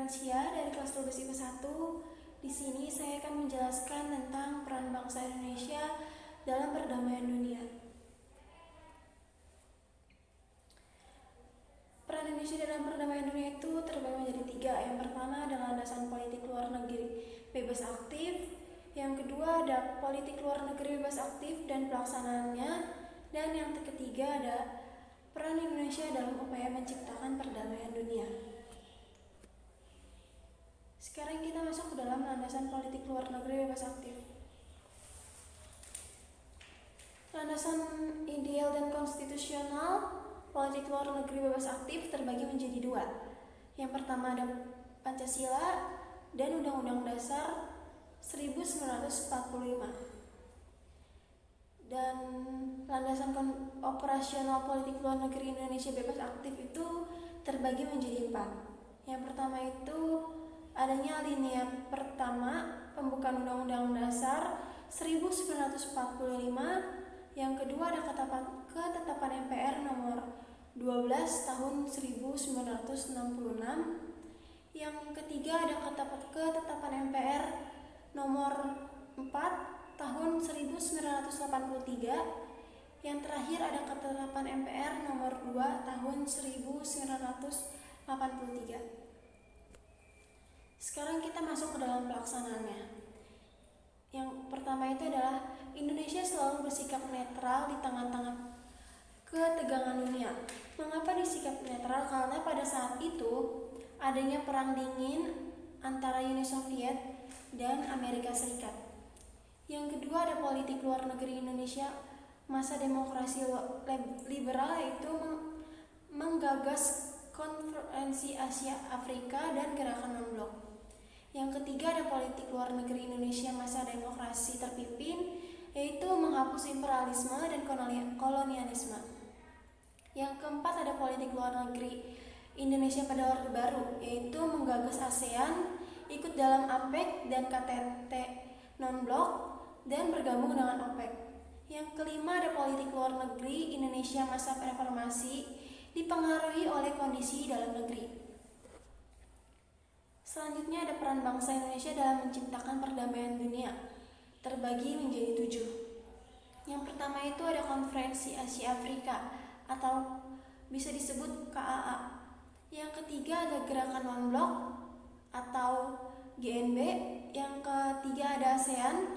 Fransia dari kelas 12 IPA 1. Di sini saya akan menjelaskan tentang peran bangsa Indonesia dalam perdamaian dunia. Peran Indonesia dalam perdamaian dunia itu terbagi menjadi 3. Yang pertama adalah landasan politik luar negeri bebas aktif. Yang kedua ada politik luar negeri bebas aktif dan pelaksanaannya. Dan yang ketiga ada peran Indonesia dalam upaya menciptakan perdamaian dunia. Sekarang kita masuk ke dalam landasan politik luar negeri bebas aktif. Landasan ideal dan konstitusional politik luar negeri bebas aktif terbagi menjadi 2. Yang pertama ada Pancasila dan Undang-Undang Dasar 1945. Dan landasan operasional politik luar negeri Indonesia bebas aktif itu terbagi menjadi 4. Yang pertama itu adanya alinea pertama pembukaan Undang-Undang Dasar 1945. Yang kedua ada ketetapan MPR nomor 12 tahun 1966. Yang ketiga ada ketetapan MPR nomor 4 tahun 1983. Yang terakhir ada ketetapan MPR nomor 2 tahun 1983. Sekarang kita masuk ke dalam pelaksanaannya. Yang pertama itu adalah Indonesia selalu bersikap netral di tengah-tengah ketegangan dunia. Mengapa disikap netral? Karena pada saat itu adanya perang dingin antara Uni Soviet dan Amerika Serikat. Yang kedua ada politik luar negeri Indonesia masa demokrasi liberal, yaitu menggagas konferensi Asia Afrika dan gerakan non-blok. Yang ketiga ada politik luar negeri Indonesia masa demokrasi terpimpin, yaitu menghapus imperialisme dan kolonialisme. Yang keempat ada politik luar negeri Indonesia pada Orde Baru, yaitu menggagas ASEAN, ikut dalam APEC dan KTT non-blok, dan bergabung dengan OPEC. Yang kelima ada politik luar negeri Indonesia masa reformasi, dipengaruhi oleh kondisi dalam negeri. Selanjutnya ada peran bangsa Indonesia dalam menciptakan perdamaian dunia, terbagi menjadi 7. Yang pertama itu ada Konferensi Asia Afrika atau bisa disebut KAA. Yang ketiga ada Gerakan Non-Blok atau GNB. Yang ketiga ada ASEAN.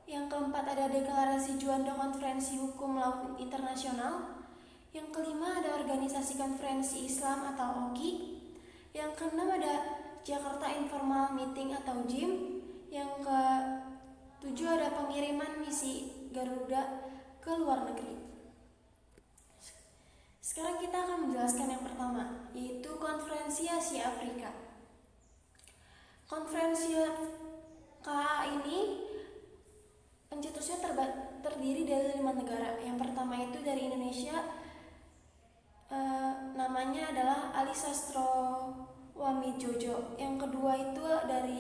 Yang keempat ada Deklarasi Juanda Konferensi Hukum Laut Internasional. Yang kelima ada Organisasi Konferensi Islam atau OKI. Yang keenam ada Jakarta Informal Meeting atau JIM. Yang ketujuh ada pengiriman misi Garuda ke luar negeri. Sekarang kita akan menjelaskan yang pertama, yaitu Konferensi Asia Afrika. Konferensi KA ini pencetusnya terdiri dari 5 negara. Yang pertama itu dari Indonesia, namanya adalah Ali Sastrawamijojo. Yang kedua itu dari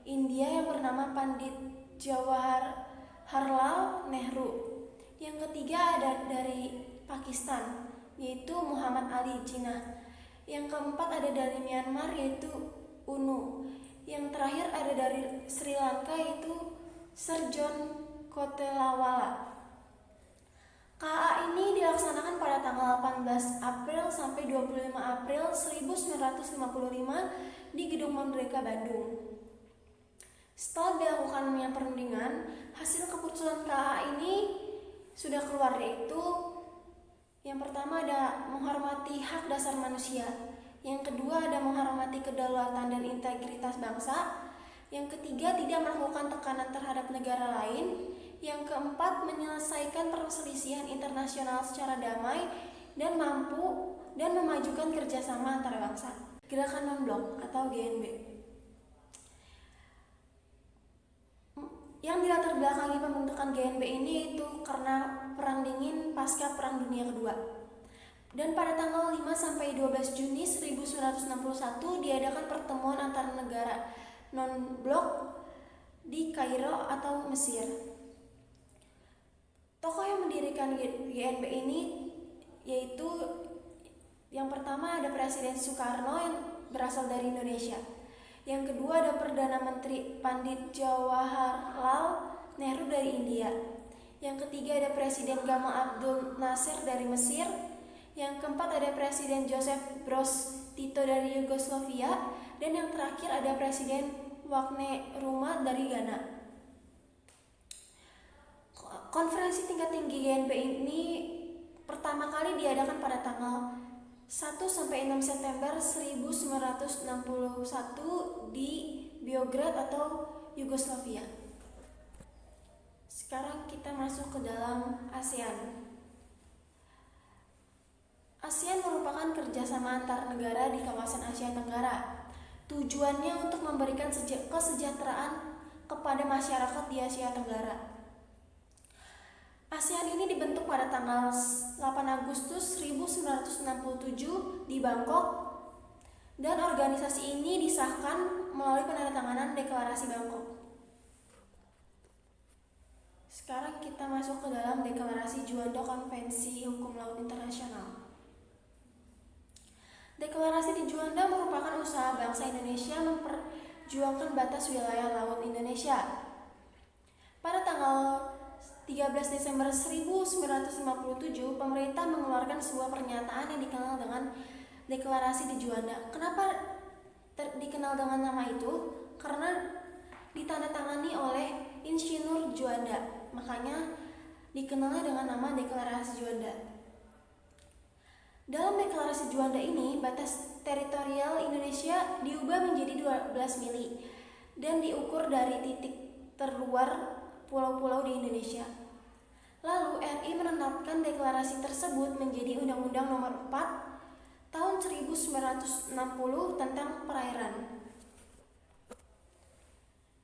India yang bernama Pandit Jawaharlal Nehru. Yang ketiga ada dari Pakistan, yaitu Muhammad Ali Jinnah. Yang keempat ada dari Myanmar, yaitu UNU. Yang terakhir ada dari Sri Lanka, yaitu Sir John Kotelawala. KA ini dilaksanakan pada tanggal 18 April sampai 25 April 1955 di Gedung Merdeka, Bandung. Setelah dilakukannya perundingan, hasil keputusan KA ini sudah keluar, yaitu yang pertama ada menghormati hak dasar manusia. Yang kedua ada menghormati kedaulatan dan integritas bangsa. Yang ketiga tidak melakukan tekanan terhadap negara lain. Yang keempat menyelesaikan perselisihan internasional secara damai dan mampu dan memajukan kerjasama antar bangsa. Gerakan Non-Blok atau GNB. Yang dilatar belakangi pembentukan GNB ini itu karena perang dingin pasca Perang Dunia Kedua. Dan pada tanggal 5 sampai 12 Juni 1961 diadakan pertemuan antar negara non-blok di Kairo atau Mesir. Tokoh yang mendirikan GNB ini yaitu yang pertama ada Presiden Soekarno yang berasal dari Indonesia. Yang kedua ada Perdana Menteri Pandit Jawaharlal Nehru dari India. Yang ketiga ada Presiden Gamal Abdul Nasir dari Mesir. Yang keempat ada Presiden Joseph Broz Tito dari Yugoslavia. Dan yang terakhir ada Presiden Wakne Nkrumah dari Ghana. Konferensi tingkat tinggi GNP ini pertama kali diadakan pada tanggal 1 sampai 6 September 1961 di Beograd atau Yugoslavia. Sekarang kita masuk ke dalam ASEAN. ASEAN merupakan kerjasama antar negara di kawasan Asia Tenggara. Tujuannya untuk memberikan kesejahteraan kepada masyarakat di Asia Tenggara. ASEAN ini dibentuk pada tanggal 8 Agustus 1967 di Bangkok, dan organisasi ini disahkan melalui penandatanganan Deklarasi Bangkok. Sekarang kita masuk ke dalam Deklarasi Juanda Konvensi Hukum Laut Internasional. Deklarasi di Juanda merupakan usaha bangsa Indonesia memperjuangkan batas wilayah laut Indonesia. Pada tanggal 13 Desember 1957, pemerintah mengeluarkan sebuah pernyataan yang dikenal dengan Deklarasi di Juanda. Kenapa dikenal dengan nama itu? Karena ditandatangani oleh Insinyur Juanda, makanya dikenalnya dengan nama Deklarasi Juanda. Dalam Deklarasi Juanda ini, batas teritorial Indonesia diubah menjadi 12 mili dan diukur dari titik terluar pulau-pulau di Indonesia. Lalu RI menetapkan deklarasi tersebut menjadi Undang-Undang Nomor 4 Tahun 1960 tentang perairan.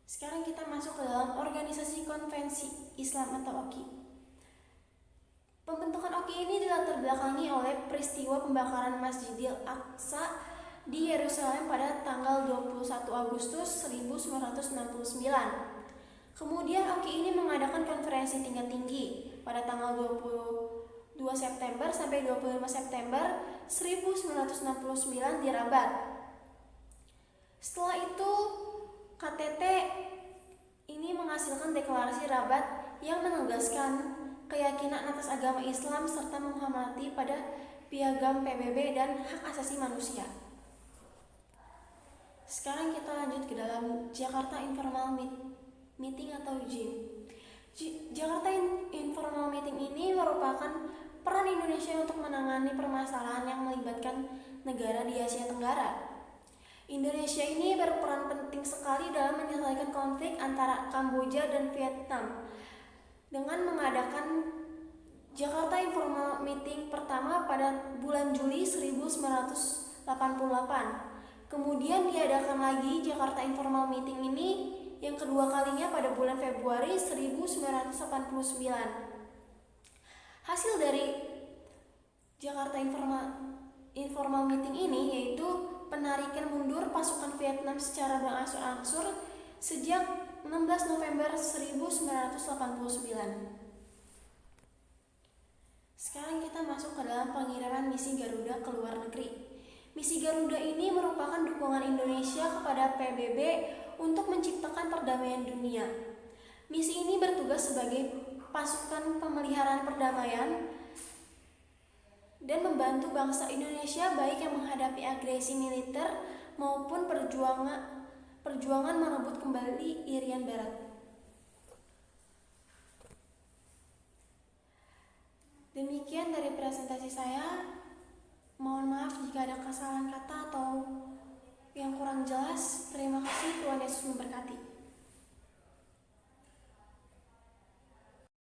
Sekarang kita masuk ke dalam Organisasi Konvensi Islam atau OKI. Pembentukan OKI ini dilatar belakangi oleh peristiwa pembakaran Masjidil Aqsa di Yerusalem pada tanggal 21 Agustus 1969. Kemudian OKI ini mengadakan konferensi tingkat tinggi pada tanggal 22 September sampai 25 September 1969 di Rabat. Setelah itu KTT ini menghasilkan deklarasi Rabat yang menegaskan keyakinan atas agama Islam serta menghormati pada piagam PBB dan hak asasi manusia. Sekarang kita lanjut ke dalam Jakarta Informal Meeting atau JIM. Jakarta Informal Meeting ini merupakan peran Indonesia untuk menangani permasalahan yang melibatkan negara di Asia Tenggara. Indonesia ini berperan penting sekali dalam menyelesaikan konflik antara Kamboja dan Vietnam dengan mengadakan Jakarta Informal Meeting pertama pada bulan Juli 1988. Kemudian diadakan lagi Jakarta Informal Meeting ini yang kedua kalinya pada bulan Februari 1989. Hasil dari Jakarta Informal Meeting ini yaitu penarikan mundur pasukan Vietnam secara berangsur-angsur sejak 16 November 1989. Sekarang kita masuk ke dalam pengiriman misi Garuda ke luar negeri. Misi Garuda ini merupakan dukungan Indonesia kepada PBB untuk menciptakan perdamaian dunia. Misi ini bertugas sebagai pasukan pemeliharaan perdamaian dan membantu bangsa Indonesia baik yang menghadapi agresi militer maupun perjuangan merebut kembali Irian Barat. Demikian dari presentasi saya. Mohon maaf jika ada kesalahan kata atau yang kurang jelas. Terima kasih, Tuhan Yesus memberkati.